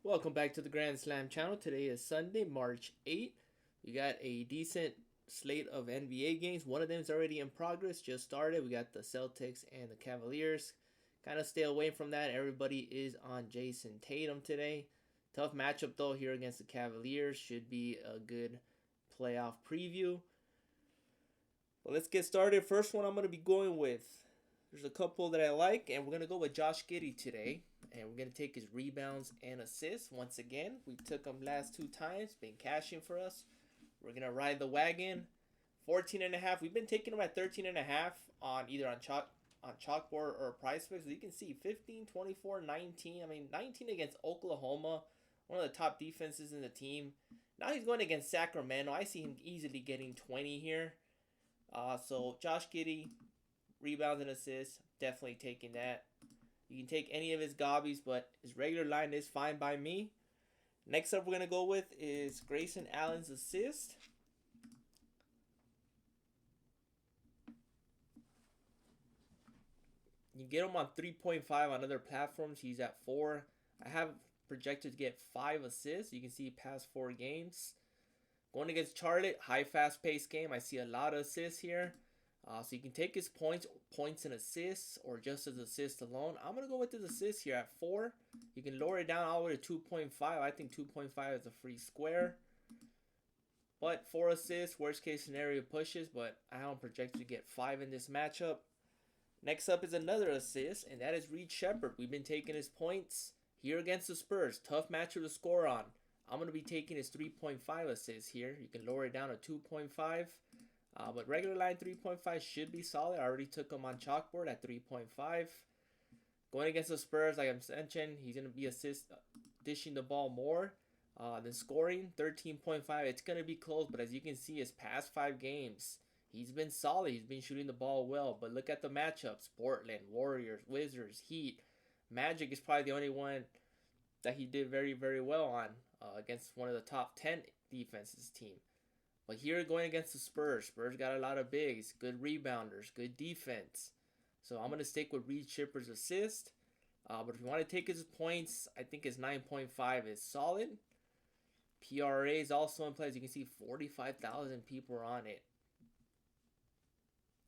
Welcome back to the Grand Slam channel. Today is Sunday, March 8th. We got a decent slate of NBA games. One of them is already in progress, just started. We got the Celtics and the Cavaliers. Kind of stay away from that. Everybody is on Jason Tatum today. Tough matchup though here against the Cavaliers. Should be a good playoff preview. But let's get started. First one I'm going to be going with. There's a couple that I like, and we're going to go with Josh Giddey today. And we're going to take his rebounds and assists. Once again, we took them last two times. Been cashing for us. We're going to ride the wagon. 14.5. We've been taking them at 13.5 on either on Chalkboard or PrizePicks. You can see 15, 24, 19. I mean, 19 against Oklahoma. One of the top defenses in the team. Now he's going against Sacramento. I see him easily getting 20 here. So Josh Giddey, rebounds and assists. Definitely taking that. You can take any of his gobbies, but his regular line is fine by me. Next up we're going to go with is Grayson Allen's assist. You get him on 3.5 on other platforms. He's at 4. I have projected to get 5 assists. You can see past 4 games. Going against Charlotte, high fast-paced game. I see a lot of assists here. So you can take his points and assists, or just as assists alone. I'm going to go with his assists here at 4. You can lower it down all the way to 2.5. I think 2.5 is a free square. But 4 assists, worst case scenario pushes, but I have him projected to get 5 in this matchup. Next up is another assist, and that is Reed Shepherd. We've been taking his points here against the Spurs. Tough matchup to score on. I'm going to be taking his 3.5 assists here. You can lower it down to 2.5. But regular line 3.5 should be solid. I already took him on Chalkboard at 3.5. Going against the Spurs, like I mentioned, he's going to be dishing the ball more than scoring. 13.5. It's going to be close, but as you can see, his past 5 games, he's been solid. He's been shooting the ball well. But look at the matchups. Portland, Warriors, Wizards, Heat. Magic is probably the only one that he did very, very well on against one of the top 10 defenses team. But here going against the Spurs, Spurs got a lot of bigs, good rebounders, good defense. So I'm going to stick with Reed Shepherd's assist. But if you want to take his points, I think his 9.5 is solid. PRA is also in play. As you can see, 45,000 people are on it.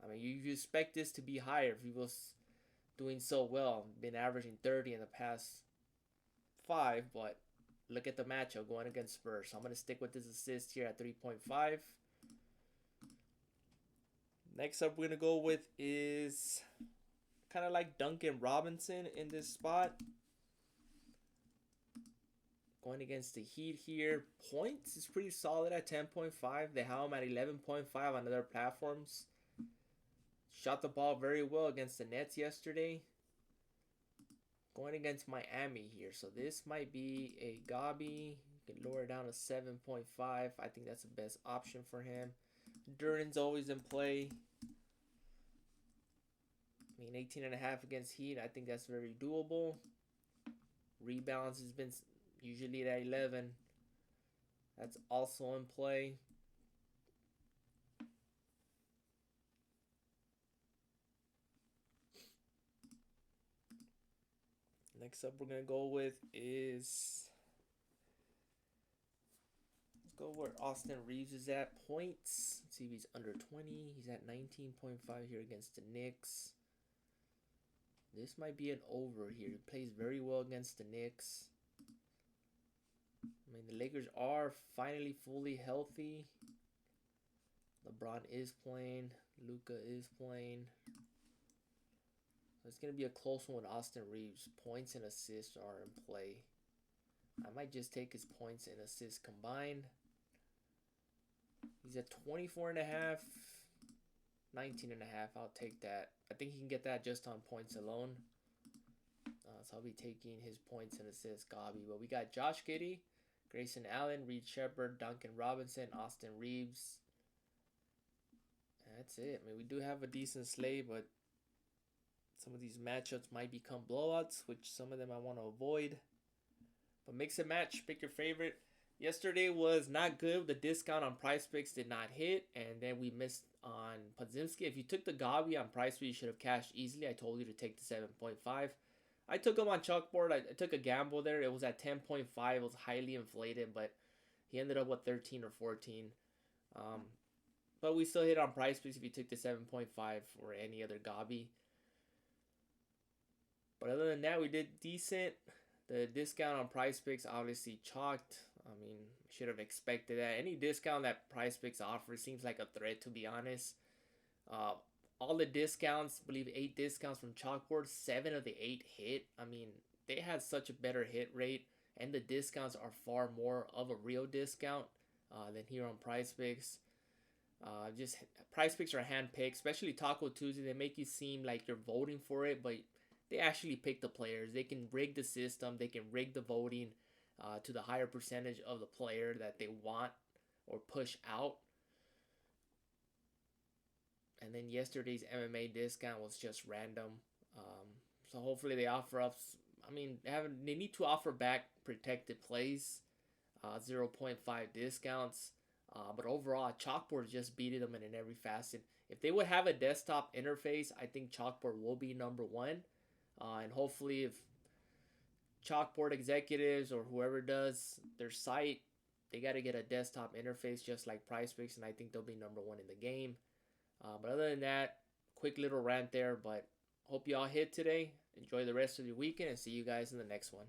I mean, you expect this to be higher if he was doing so well. Been averaging 30 in the past 5, but look at the matchup going against Spurs. So I'm going to stick with this assist here at 3.5. Next up we're going to go with is kind of like Duncan Robinson in this spot. Going against the Heat here. Points is pretty solid at 10.5. They have him at 11.5 on other platforms. Shot the ball very well against the Nets yesterday. Going against Miami here. So this might be a gobby. You can lower it down to 7.5. I think that's the best option for him. Duran's always in play. I mean, 18.5 against Heat. I think that's very doable. Rebounds has been usually at 11. That's also in play. Next up we're going to go with is, let's go where Austin Reeves is at. Points. Let's see if he's under 20. He's at 19.5 here against the Knicks. This might be an over here. He plays very well against the Knicks. I mean, the Lakers are finally fully healthy. LeBron is playing. Luka is playing. It's going to be a close one with Austin Reeves. Points and assists are in play. I might just take his points and assists combined. He's at 24.5. 19.5. I'll take that. I think he can get that just on points alone. So I'll be taking his points and assists gobby. But we got Josh Giddey, Grayson Allen, Reed Shepherd, Duncan Robinson, Austin Reeves. That's it. I mean, we do have a decent slate, but some of these matchups might become blowouts, which some of them I want to avoid. But mix and match. Pick your favorite. Yesterday was not good. The discount on PrizePicks did not hit. And then we missed on Podziemski. If you took the gobby on PrizePicks, you should have cashed easily. I told you to take the 7.5. I took him on Chalkboard. I took a gamble there. It was at 10.5. It was highly inflated, but he ended up with 13 or 14. Um, but we still hit on price picks if you took the 7.5 or any other gobby. But other than that, we did decent. The discount on price picks obviously chalked. I mean, should have expected that. Any discount that price picks offers seems like a threat, to be honest. Uh, all the discounts, I believe 8 discounts from Chalkboard, 7 of the 8 hit. I mean, they had such a better hit rate, and the discounts are far more of a real discount than here on price picks. Just price picks are handpicked, especially Taco Tuesday. They make you seem like you're voting for it, but they actually pick the players. They can rig the system. They can rig the voting to the higher percentage of the player that they want or push out. And then yesterday's MMA discount was just random. So hopefully they offer up. I mean, they need to offer back protected plays, 0.5 discounts. But overall, Chalkboard just beat them in every facet. If they would have a desktop interface, I think Chalkboard will be number one. And hopefully, if Chalkboard executives or whoever does their site, they got to get a desktop interface just like Price Picks, and I think they'll be number one in the game. But other than that, quick little rant there. But hope you all hit today. Enjoy the rest of your weekend and see you guys in the next one.